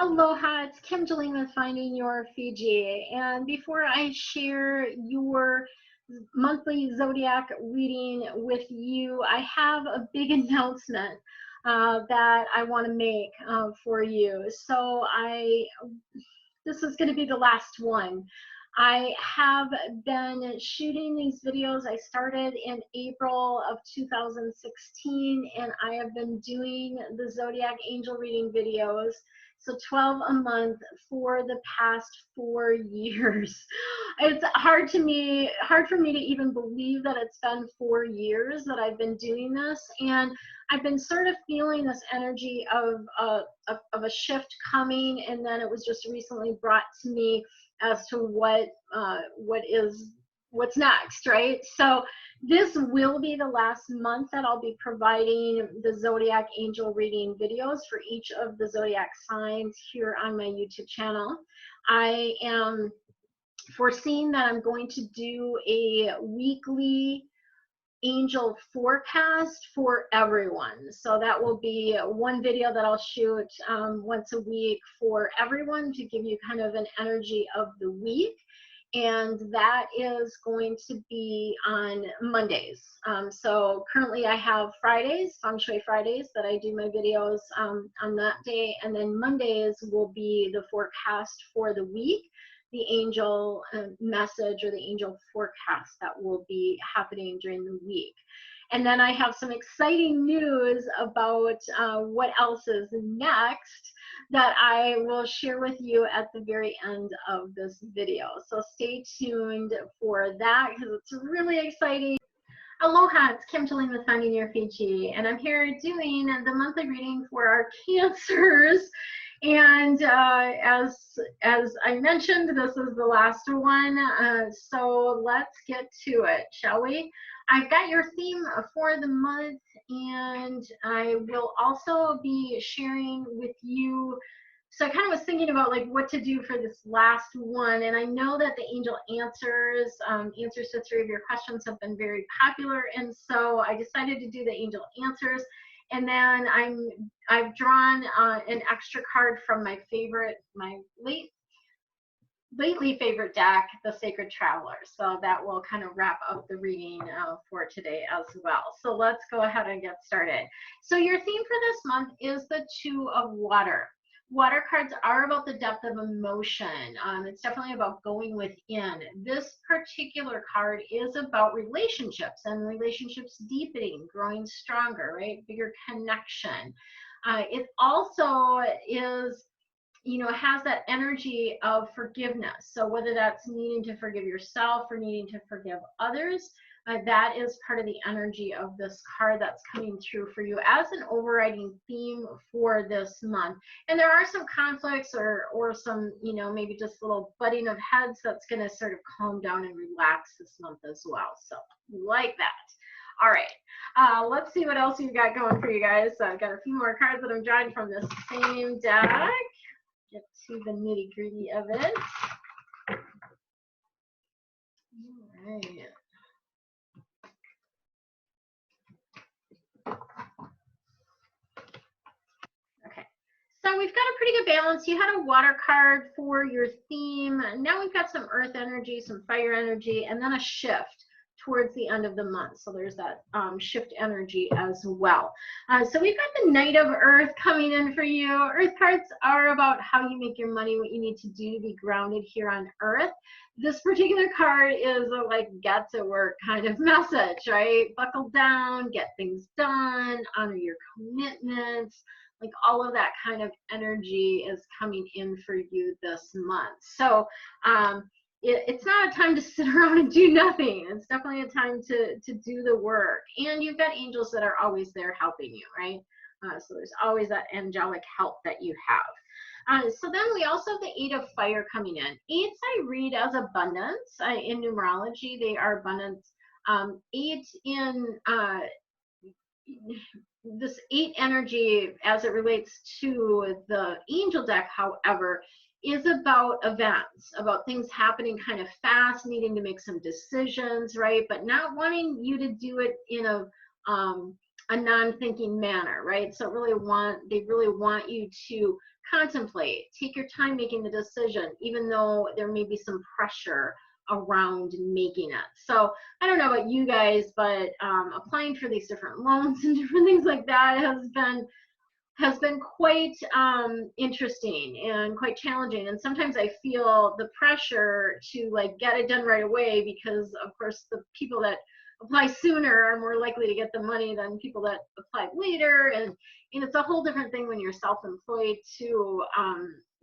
Aloha, it's Kim Jolene with Finding Your Fiji. And before I share your monthly zodiac reading with you, I have a big announcement that I want to make for you. This is going to be the last one. I have been shooting these videos. I started in April of 2016, and I have been doing the zodiac angel reading videos. So 12 a month for the past 4 years. It's hard for me to even believe that it's been 4 years that I've been doing this, and I've been sort of feeling this energy of a shift coming, and then it was just recently brought to me as to what's next, right? So this will be the last month that I'll be providing the zodiac angel reading videos for each of the zodiac signs here on my YouTube channel. I am foreseeing that I'm going to do a weekly angel forecast for everyone. So that will be one video that I'll shoot once a week for everyone to give you kind of an energy of the week. And that is going to be on Mondays. So currently I have Fridays, Feng Shui Fridays, that I do my videos on that day. And then Mondays will be the forecast for the week, the angel message or the angel forecast that will be happening during the week. And then I have some exciting news about what else is next that I will share with you at the very end of this video. So stay tuned for that because it's really exciting. Aloha, it's Kim Jolene with Finding Your Fiji, and I'm here doing the monthly reading for our Cancers. And as I mentioned, this is the last one, so let's get to it, shall we? I've got your theme for the month, and I will also be sharing with you. So I kind of was thinking about like what to do for this last one, and I know that the angel answers to 3 of your questions have been very popular, and so I decided to do the angel answers. And then I've drawn an extra card from my lately favorite deck, the Sacred Traveler. So that will kind of wrap up the reading for today as well. So let's go ahead and get started. So your theme for this month is the Two of Water. Water cards are about the depth of emotion. It's definitely about going within. This particular card is about relationships and relationships deepening, growing stronger, right? Bigger connection. It also is, has that energy of forgiveness. So whether that's needing to forgive yourself or needing to forgive others, that is part of the energy of this card that's coming through for you as an overriding theme for this month. And there are some conflicts or some, maybe just little butting of heads that's going to sort of calm down and relax this month as well. So like that. All right, let's see what else we've got going for you guys. So I've got a few more cards that I'm drawing from this same deck. Get to the nitty gritty of it. All right. Okay, so we've got a pretty good balance. You had a water card for your theme. Now we've got some earth energy, some fire energy, and then a shift towards the end of the month. So there's that shift energy as well. So we've got the Knight of Earth coming in for you. Earth cards are about how you make your money, what you need to do to be grounded here on Earth. This particular card is a like get to work kind of message, right? Buckle down, get things done, honor your commitments. Like all of that kind of energy is coming in for you this month. So it's not a time to sit around and do nothing. It's definitely a time to do the work. And you've got angels that are always there helping you, right? So there's always that angelic help that you have. So then we also have the Eight of Fire coming in. Eights I read as abundance. In numerology, they are abundance. Eight in this 8 energy as it relates to the angel deck, however, is about events, about things happening kind of fast, needing to make some decisions, right? But not wanting you to do it in a a non-thinking manner, right? So they really want you to contemplate, take your time making the decision, even though there may be some pressure around making it. So I don't know about you guys, but applying for these different loans and different things like that has been quite interesting and quite challenging. And sometimes I feel the pressure to like get it done right away, because of course the people that apply sooner are more likely to get the money than people that apply later. And it's a whole different thing when you're self-employed too.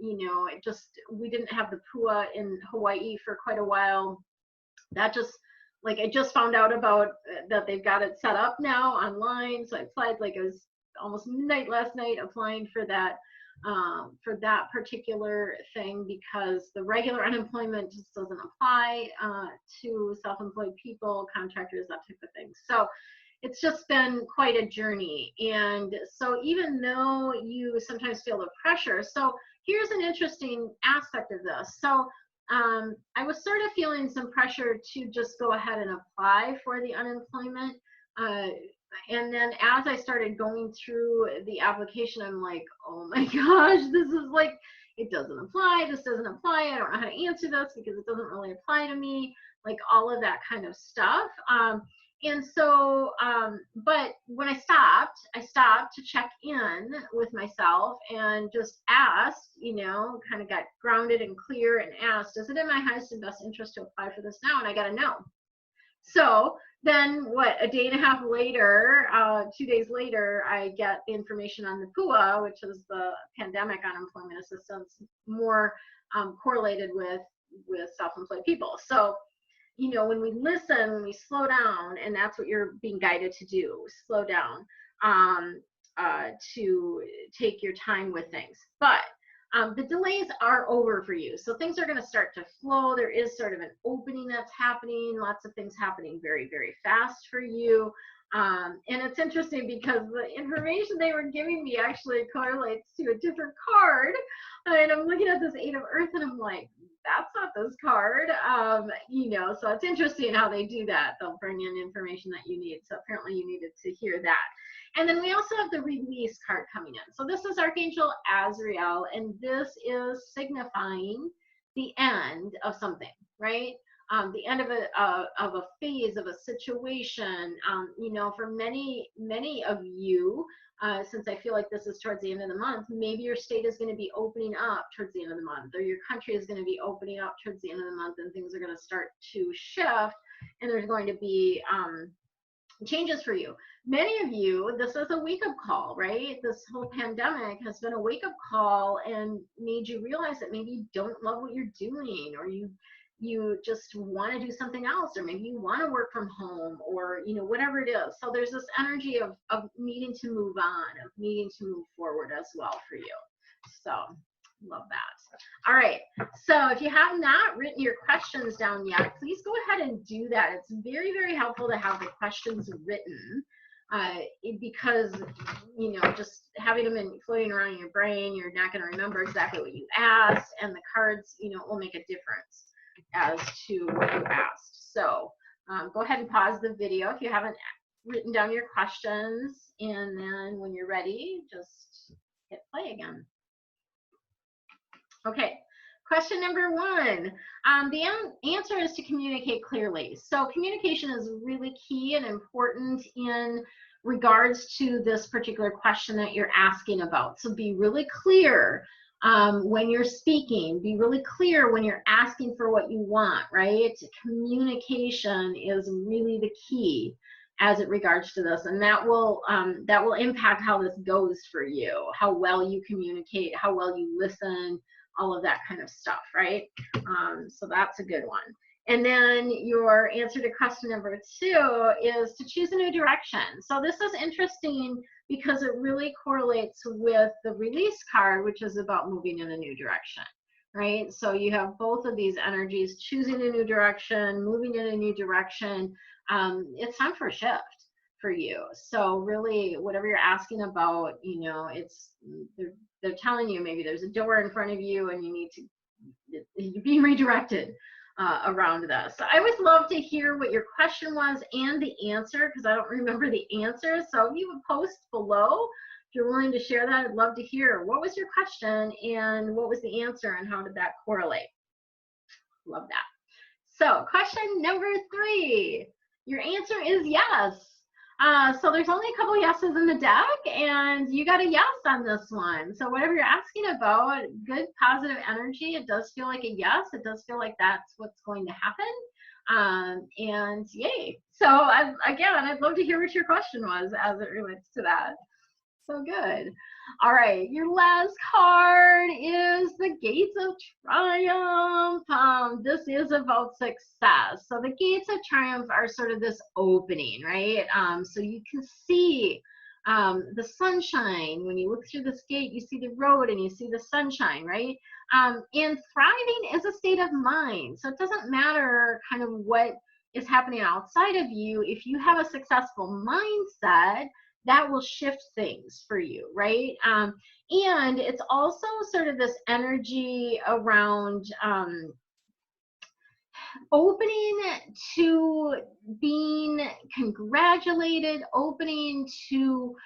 We didn't have the PUA in Hawaii for quite a while. That just, like, I just found out about that they've got it set up now online. So I applied, like, it was almost midnight last night applying for that particular thing, because the regular unemployment just doesn't apply to self-employed people, contractors, that type of thing. So it's just been quite a journey. And so even though you sometimes feel the pressure, so here's an interesting aspect of this. So I was sort of feeling some pressure to just go ahead and apply for the unemployment. And then as I started going through the application, I'm like, oh my gosh, this is like, it doesn't apply, this doesn't apply, I don't know how to answer this because it doesn't really apply to me, like all of that kind of stuff. And so, but when I stopped to check in with myself and just asked, kind of got grounded and clear and asked, is it in my highest and best interest to apply for this now? And I got a no. So then a day and a half later, 2 days later, I get the information on the PUA, which is the Pandemic Unemployment Assistance, more correlated with self-employed people. So, when we listen, when we slow down, and that's what you're being guided to do, slow down, to take your time with things. But the delays are over for you. So things are going to start to flow. There is sort of an opening that's happening, lots of things happening very, very fast for you. And it's interesting because the information they were giving me actually correlates to a different card. And I'm looking at this 8 of Earth and I'm like, that's not this card. So it's interesting how they do that. They'll bring in information that you need. So apparently you needed to hear that. And then we also have the release card coming in. So this is Archangel Azrael, and this is signifying the end of something, right? The end of a phase, of a situation. For many of you, since I feel like this is towards the end of the month, maybe your state is going to be opening up towards the end of the month, or your country is going to be opening up towards the end of the month, and things are going to start to shift, and there's going to be changes for you. Many of you, this is a wake-up call, right? This whole pandemic has been a wake-up call and made you realize that maybe you don't love what you're doing, or you just want to do something else, or maybe you want to work from home, or whatever it is. So there's this energy of needing to move on, of needing to move forward as well for you. So love that. All right, so if you have not written your questions down yet, please go ahead and do that. It's very, very helpful to have the questions written, because just having them floating around in your brain, you're not going to remember exactly what you asked, and the cards will make a difference as to what you asked. So go ahead and pause the video if you haven't written down your questions, and then when you're ready, just hit play again. Okay, question number 1. The answer is to communicate clearly. So communication is really key and important in regards to this particular question that you're asking about. So be really clear when you're speaking. Be really clear when you're asking for what you want, right? Communication is really the key as it regards to this, and that will impact how this goes for you, how well you communicate, how well you listen, all of that kind of stuff, right? So that's a good one. And then your answer to question number 2 is to choose a new direction. So this is interesting because it really correlates with the release card, which is about moving in a new direction, right? So you have both of these energies, choosing a new direction, moving in a new direction. It's time for a shift for you. So really, whatever you're asking about, they're telling you maybe there's a door in front of you and you're being redirected. around this. So I always love to hear what your question was and the answer, because I don't remember the answer. So if you would post below, if you're willing to share that, I'd love to hear what was your question and what was the answer and how did that correlate. Love that. So question number 3, your answer is yes. So there's only a couple yeses in the deck, and you got a yes on this one. So whatever you're asking about, good positive energy. It does feel like a yes. It does feel like that's what's going to happen. And yay. So again, I'd love to hear what your question was as it relates to that. So good. All right, your last card is the Gates of Triumph. This is about success. So the Gates of Triumph are sort of this opening, right? So you can see the sunshine. When you look through this gate, you see the road and you see the sunshine, right? And thriving is a state of mind. So it doesn't matter kind of what is happening outside of you. If you have a successful mindset, that will shift things for you, right? And it's also sort of this energy around opening to being congratulated, opening to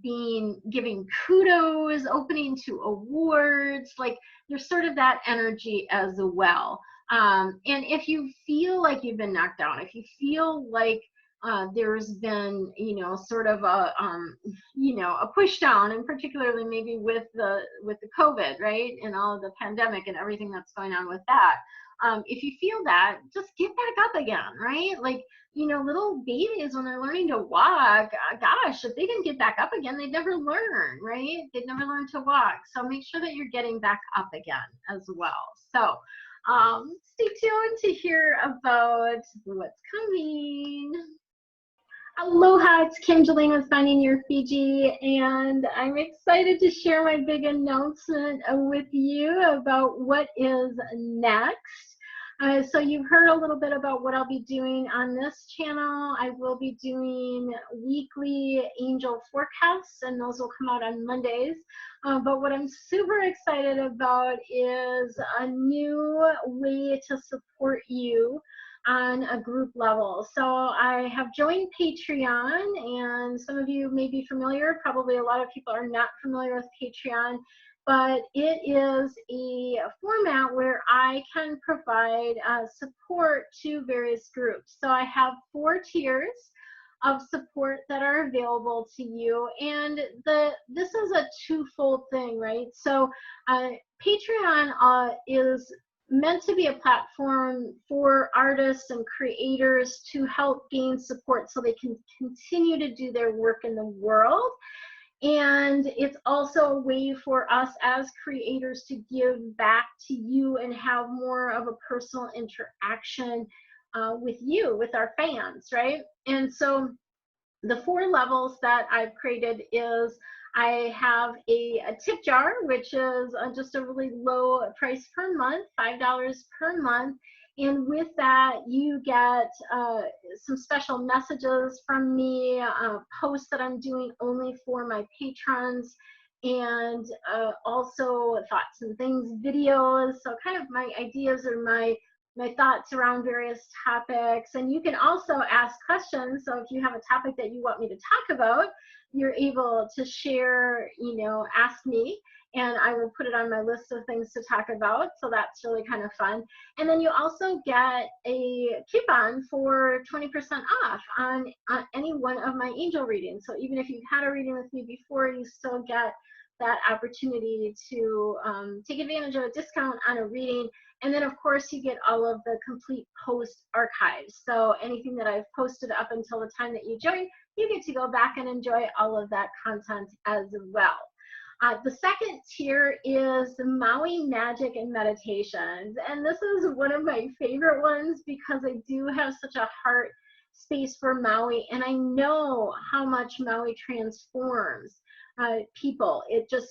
giving kudos, opening to awards. Like there's sort of that energy as well. And if you feel like you've been knocked down, if you feel like there's been, sort of a, a push down, and particularly maybe with the COVID, right, and all of the pandemic and everything that's going on with that. If you feel that, just get back up again, right? Like, little babies when they're learning to walk, gosh, if they didn't get back up again, they'd never learn, right? They'd never learn to walk. So make sure that you're getting back up again as well. So stay tuned to hear about what's coming. Aloha, it's Kim Jolene with Finding Your Fiji, and I'm excited to share my big announcement with you about what is next. So you've heard a little bit about what I'll be doing on this channel. I will be doing weekly angel forecasts, and those will come out on Mondays. But what I'm super excited about is a new way to support you on a group level. So I have joined Patreon, and some of you may be familiar, probably a lot of people are not familiar with Patreon, but it is a format where I can provide support to various groups. So I have 4 tiers of support that are available to you, and this is a twofold thing, right? So Patreon is meant to be a platform for artists and creators to help gain support so they can continue to do their work in the world. And it's also a way for us as creators to give back to you and have more of a personal interaction with you, with our fans, right? And so the 4 levels that I've created is I have a tip jar, which is just a really low price per month, $5 per month. And with that, you get some special messages from me, posts that I'm doing only for my patrons, and also thoughts and things, videos. So kind of my ideas or my thoughts around various topics. And you can also ask questions. So if you have a topic that you want me to talk about, you're able to share, ask me, and I will put it on my list of things to talk about. So that's really kind of fun. And then you also get a coupon for 20% off on any one of my angel readings. So even if you've had a reading with me before, you still get that opportunity to take advantage of a discount on a reading. And then of course you get all of the complete post archives. So anything that I've posted up until the time that you join, you get to go back and enjoy all of that content as well. The second tier is the Maui Magic and Meditations. And this is one of my favorite ones because I do have such a heart space for Maui, and I know how much Maui transforms people.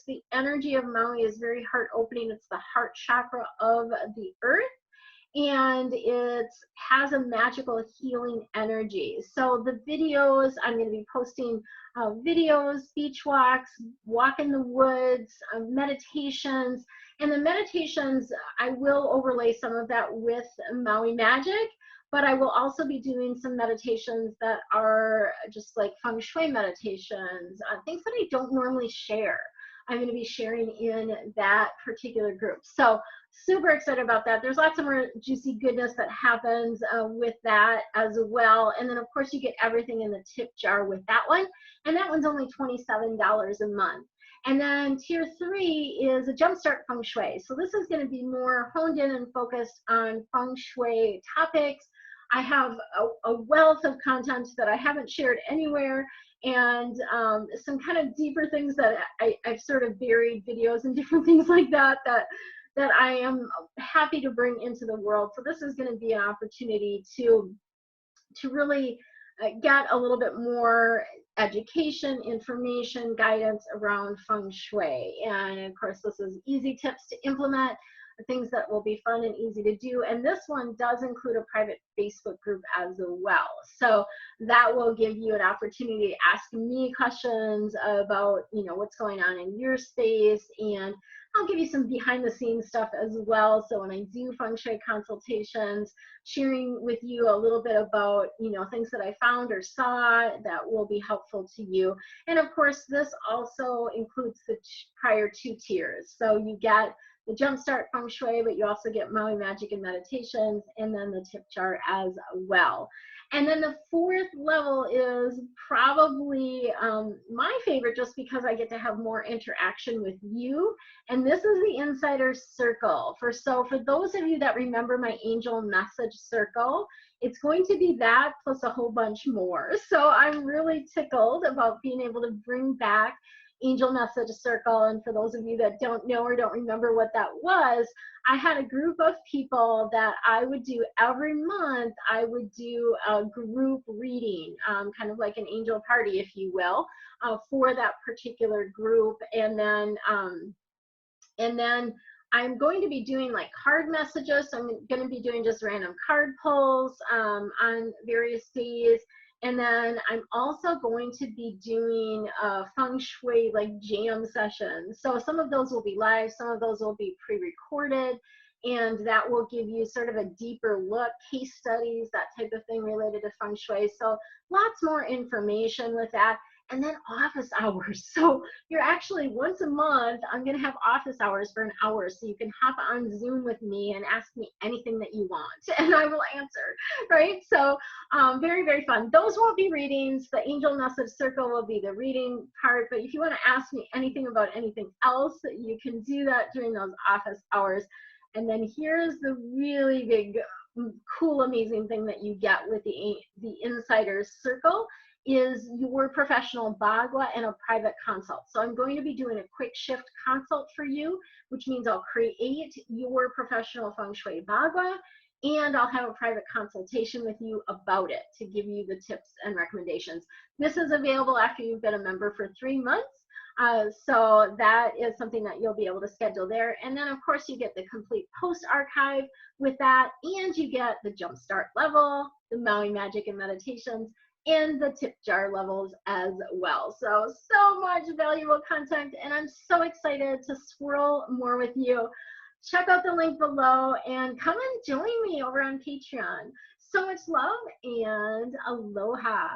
The energy of Maui is very heart opening. It's the heart chakra of the earth, and it has a magical healing energy. So the videos, I'm going to be posting videos, beach walks, walk in the woods, meditations, And the meditations, I will overlay some of that with Maui Magic, but I will also be doing some meditations that are just like Feng Shui meditations, things that I don't normally share. I'm going to be sharing in that particular group. So super excited about that. There's lots of more juicy goodness that happens with that as well. And then of course you get everything in the tip jar with that one. And that one's only $27 a month. And then tier 3 is a Jumpstart Feng Shui. So this is going to be more honed in and focused on Feng Shui topics. I have a wealth of content that I haven't shared anywhere, and some kind of deeper things that I've sort of buried videos and different things like that that I am happy to bring into the world. So this is going to be an opportunity to really get a little bit more education, information, guidance around Feng Shui. And of course, this is easy tips to implement, things that will be fun and easy to do. And this one does include a private Facebook group as well. So that will give you an opportunity to ask me questions about, you know, what's going on in your space, and I'll give you some behind the scenes stuff as well. So when I do Feng Shui consultations, sharing with you a little bit about, you know, things that I found or saw that will be helpful to you. And of course, this also includes the prior 2 tiers. So you get the Jumpstart Feng Shui, but you also get Maui Magic and Meditations, and then the tip jar as well. And then the 4th level is probably my favorite, just because I get to have more interaction with you. And this is the Insider Circle. So for those of you that remember my Angel Message Circle, it's going to be that plus a whole bunch more. So I'm really tickled about being able to bring back Angel Message Circle. And for those of you that don't know or don't remember what that was, I had a group of people that I would do every month. I would do a group reading, kind of like an angel party, if you will, for that particular group. And then I'm going to be doing like card messages. So I'm going to be doing just random card pulls on various days. And then I'm also going to be doing Feng Shui like jam sessions. So some of those will be live, some of those will be pre-recorded, and that will give you sort of a deeper look, case studies, that type of thing related to Feng Shui. So lots more information with that. And then office hours. So you're actually, once a month, I'm going to have office hours for an hour. So you can hop on Zoom with me and ask me anything that you want, and I will answer, right? So very, very fun. Those won't be readings. The Angel Message Circle will be the reading part. But if you want to ask me anything about anything else, you can do that during those office hours. And then here's the really big, cool, amazing thing that you get with the Insider Circle is your professional Bagua and a private consult. So I'm going to be doing a quick shift consult for you, which means I'll create your professional Feng Shui Bagua, and I'll have a private consultation with you about it to give you the tips and recommendations. This is available after you've been a member for 3 months. So that is something that you'll be able to schedule there. And then of course you get the complete post archive with that, and you get the Jumpstart level, the Maui Magic and Meditations, and the tip jar levels as well. So much valuable content, and I'm so excited to swirl more with you. Check out the link below and come and join me over on Patreon. So much love and aloha.